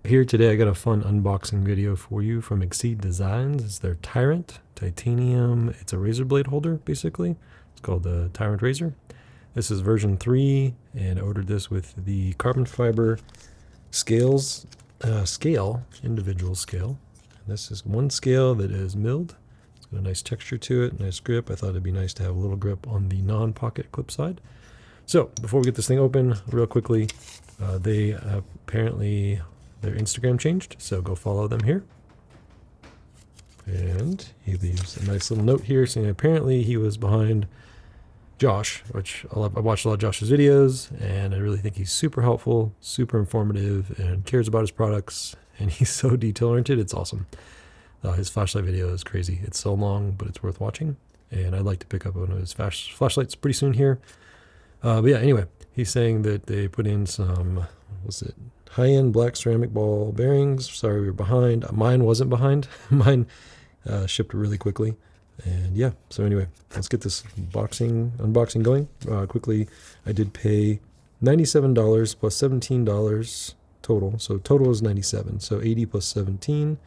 here today I got a fun unboxing video for you from Exceed Designs. It's their TiRant titanium. It's a razor blade holder, basically. It's called the TiRant Razor. This is version 3, and I ordered this with the carbon fiber individual scale. And this is one scale that is milled. It's got a nice texture to it, nice grip. I thought it'd be nice to have a little grip on the non-pocket clip side. So before we get this thing open, real quickly, they apparently their Instagram changed, so go follow them here. And he leaves a nice little note here saying apparently he was behind Josh, which I watched a lot of Josh's videos, and I really think he's super helpful, super informative, and cares about his products, and he's so detail-oriented, it's awesome. His flashlight video is crazy. It's so long, but it's worth watching, and I'd like to pick up one of his flashlights pretty soon here. But yeah, anyway, he's saying that they put in some, high-end black ceramic ball bearings. Sorry we were behind. Mine wasn't behind. Mine shipped really quickly. And yeah, so anyway, let's get this unboxing going. Quickly, I did pay $97 plus $17 total. So total is $97. So 80 plus 17,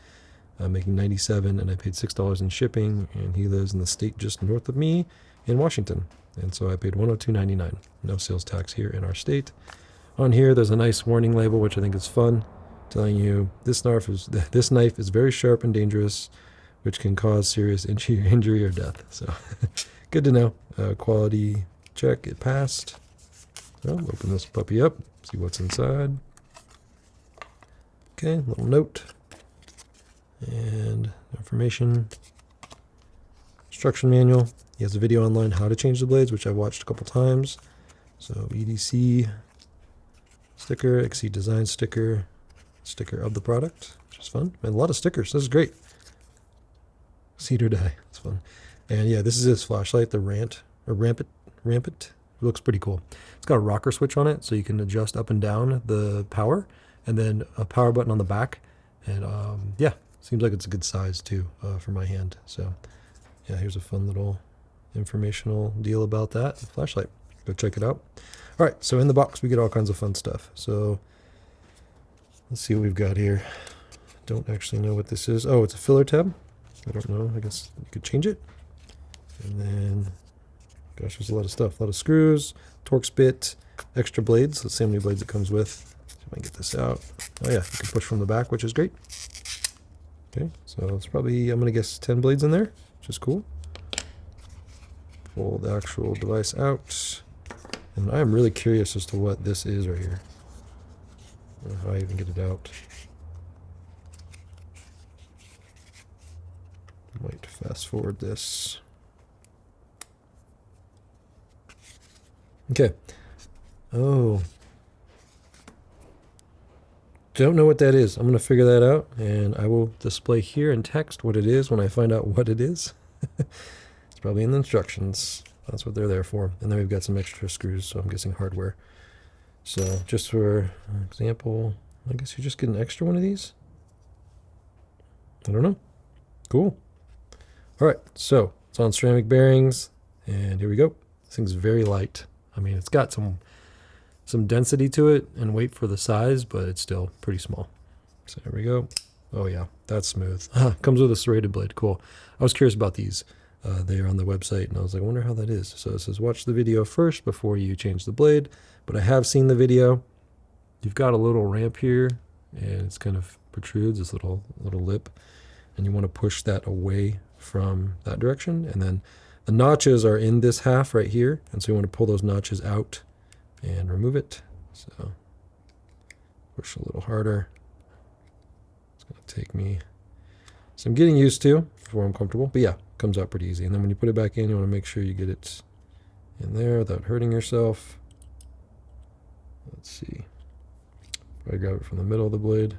making $97, and I paid $6 in shipping, and he lives in the state just north of me in Washington. And so I paid $102.99. No sales tax here in our state. On here, there's a nice warning label, which I think is fun, telling you this knife is very sharp and dangerous, which can cause serious injury or death. So good to know. Quality check, it passed. So open this puppy up, see what's inside. Okay, little note and information. Instruction manual. He has a video online how to change the blades, which I've watched a couple times. So EDC sticker, Exceed Design sticker of the product, which is fun. And a lot of stickers. This is great. Cedar die. It's fun. And yeah, this is his flashlight, the Rampant. It looks pretty cool. It's got a rocker switch on it, so you can adjust up and down the power, and then a power button on the back. And yeah, seems like it's a good size too for my hand. So yeah, here's a fun little informational deal about that flashlight. Go check it out. All right, so in the box we get all kinds of fun stuff. So let's see what we've got here. Don't actually know what this is. Oh, it's a filler tab. I don't know. I guess you could change it. And then, gosh, there's a lot of stuff. A lot of screws, Torx bit, extra blades. Let's see how many blades it comes with. See if I can get this out. Oh yeah, you can push from the back, which is great. Okay, so it's probably, I'm going to guess 10 blades in there, which is cool. Pull the actual device out. And I am really curious as to what this is right here. I don't know how I even get it out. Might fast forward this. Okay. Oh. Don't know what that is. I'm going to figure that out, and I will display here in text what it is when I find out what it is. It's probably in the instructions. That's what they're there for. And then we've got some extra screws, so I'm guessing hardware. So just for example, I guess you just get an extra one of these. I don't know. Cool. All right, so it's on ceramic bearings, and here we go. This thing's very light. I mean, it's got some density to it and weight for the size, but it's still pretty small. So there we go. Oh yeah, that's smooth. Comes with a serrated blade. Cool. I was curious about these. They are on the website, and I was like, I wonder how that is. So it says watch the video first before you change the blade, but I have seen the video. You've got a little ramp here, and it's kind of protrudes, this little lip, and you want to push that away from that direction, and then the notches are in this half right here, and so you want to pull those notches out and remove it. So push a little harder. It's going to take me some getting used to before I'm comfortable, but yeah, comes out pretty easy. And then when you put it back in, you want to make sure you get it in there without hurting yourself. Let's see, I grab it from the middle of the blade.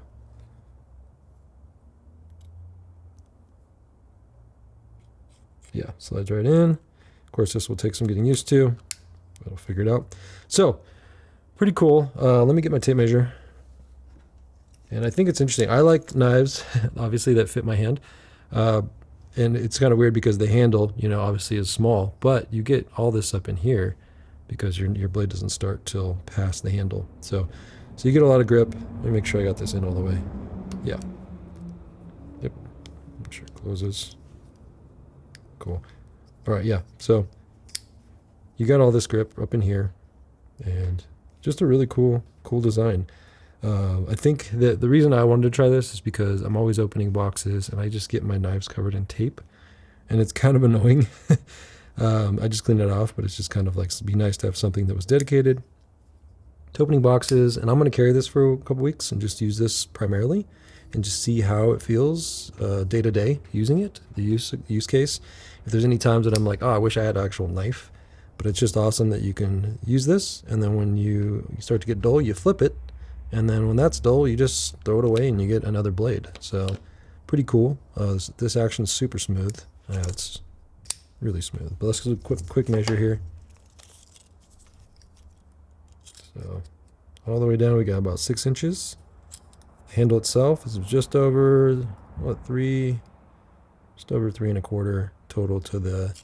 Yeah, slides right in. Of course, this will take some getting used to, but I'll figure it out. So, pretty cool. Let me get my tape measure. And I think it's interesting. I like knives, obviously, that fit my hand. And it's kind of weird because the handle, you know, obviously is small, but you get all this up in here because your blade doesn't start till past the handle. So So you get a lot of grip. Let me make sure I got this in all the way. Yeah. Yep. Make sure it closes. Cool. All right, yeah. So you got all this grip up in here, and just a really cool design. I think that the reason I wanted to try this is because I'm always opening boxes and I just get my knives covered in tape, and it's kind of annoying. I just cleaned it off, but it's just kind of like, it'd be nice to have something that was dedicated to opening boxes. And I'm going to carry this for a couple weeks and just use this primarily and just see how it feels day to day using it, the use case. If there's any times that I'm like, oh, I wish I had an actual knife, but it's just awesome that you can use this, and then when you start to get dull, you flip it, and then when that's dull, you just throw it away and you get another blade. So pretty cool. This action's super smooth. It's really smooth. But let's do a quick measure here. So all the way down, we got about 6 inches. The handle itself is just over, what, just over 3 1/4 total to the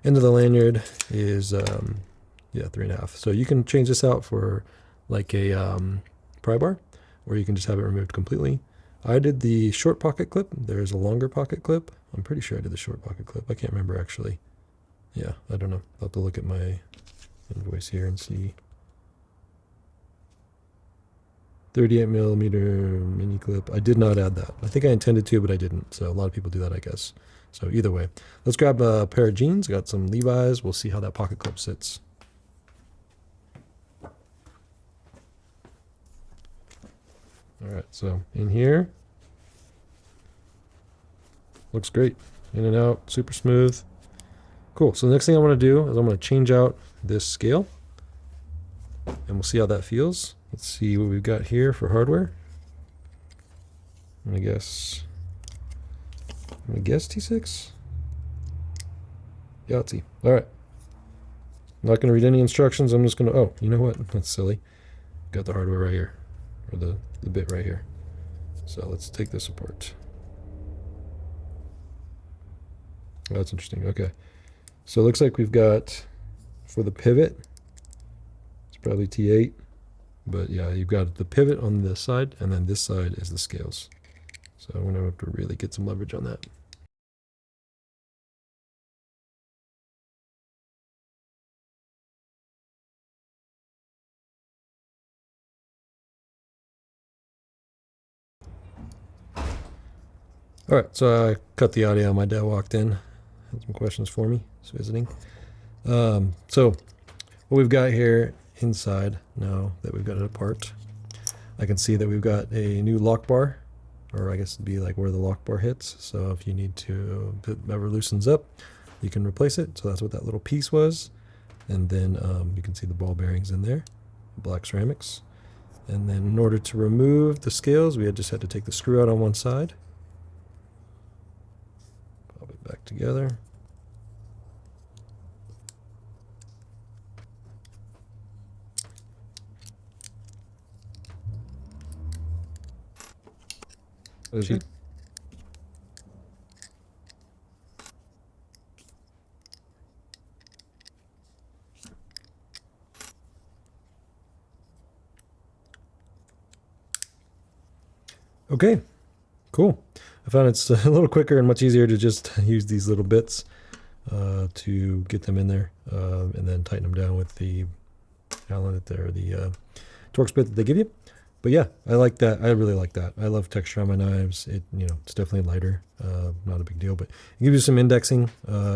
end of the lanyard is, yeah, 3 1/2. So you can change this out for like a pry bar, or you can just have it removed completely. I did the short pocket clip. There's a longer pocket clip. I'm pretty sure I did the short pocket clip. I can't remember actually. Yeah, I don't know. I'll have to look at my invoice here and see. 38 millimeter mini clip. I did not add that. I think I intended to, but I didn't. So a lot of people do that, I guess. So either way, let's grab a pair of jeans. Got some Levi's. We'll see how that pocket clip sits. All right, so in here, looks great. In and out, super smooth. Cool. So the next thing I want to do is I'm going to change out this scale, and we'll see how that feels. Let's see what we've got here for hardware. I'm gonna guess T6. Yahtzee. All right. Not gonna read any instructions. I'm just gonna. Oh, you know what? That's silly. Got the hardware right here, or the bit right here. So let's take this apart. Oh, that's interesting. Okay. So it looks like we've got, for the pivot, it's probably T8. But yeah, you've got the pivot on this side, and then this side is the scales. So I'm going to have to really get some leverage on that. All right, so I cut the audio. My dad walked in, had some questions for me. He's visiting. So what we've got here inside, now that we've got it apart, I can see that we've got a new lock bar, or I guess it'd be like where the lock bar hits. So if you need to, if it ever loosens up, you can replace it. So that's what that little piece was. And then you can see the ball bearings in there, black ceramics. And then in order to remove the scales, we just had to take the screw out on one side. Pop it back together. Okay, cool. I found it's a little quicker and much easier to just use these little bits to get them in there and then tighten them down with the Allen or the Torx bit that they give you. But yeah, I like that. I really like that. I love texture on my knives. It's definitely lighter, not a big deal, but it gives you some indexing,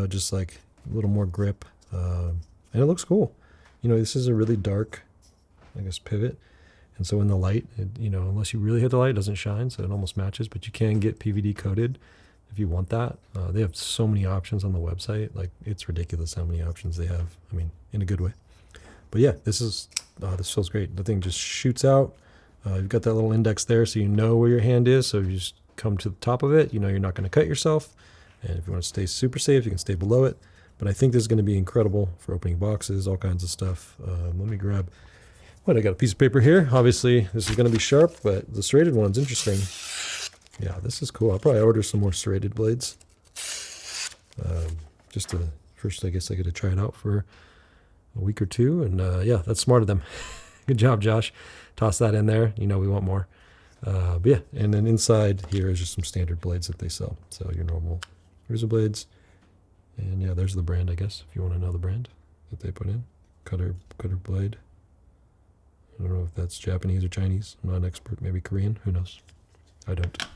just like a little more grip, and it looks cool. This is a really dark, I guess, pivot. And so in the light, unless you really hit the light, it doesn't shine, so it almost matches, but you can get PVD coated if you want that. They have so many options on the website. Like, it's ridiculous how many options they have. I mean, in a good way. But yeah, this feels great. The thing just shoots out. You've got that little index there, so you know where your hand is. So if you just come to the top of it, you're not going to cut yourself. And if you want to stay super safe, you can stay below it. But I think this is going to be incredible for opening boxes, all kinds of stuff. Let me grab... I got a piece of paper here. Obviously, this is going to be sharp, but the serrated one's interesting. Yeah, this is cool. I'll probably order some more serrated blades. First, I guess I got to try it out for a week or two. And yeah, that's smart of them. Good job, Josh. Toss that in there. You know we want more. But yeah, and then inside here is just some standard blades that they sell. So your normal razor blades. And yeah, there's the brand, I guess, if you want to know the brand that they put in. Cutter blade. I don't know if that's Japanese or Chinese. I'm not an expert. Maybe Korean. Who knows? I don't.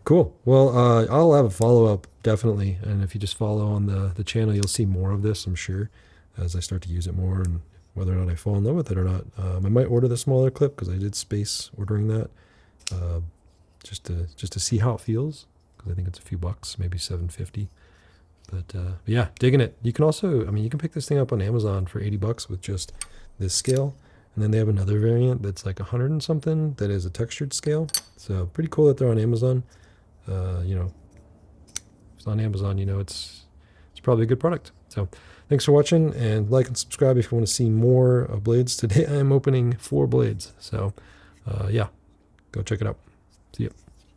Cool. Well, I'll have a follow-up, definitely. And if you just follow on the channel, you'll see more of this, I'm sure, as I start to use it more, and whether or not I fall in love with it or not. I might order the smaller clip because I did space ordering that, just to see how it feels, because I think it's a few bucks, maybe $7.50. But yeah, digging it. You can also, I mean, you can pick this thing up on Amazon for 80 bucks with just this scale. And then they have another variant that's like 100 and something that is a textured scale. So pretty cool that they're on Amazon. You know, if it's on Amazon, you know, it's probably a good product. So thanks for watching, and like and subscribe if you want to see more blades. Today I am opening 4 blades. So yeah, go check it out. See ya.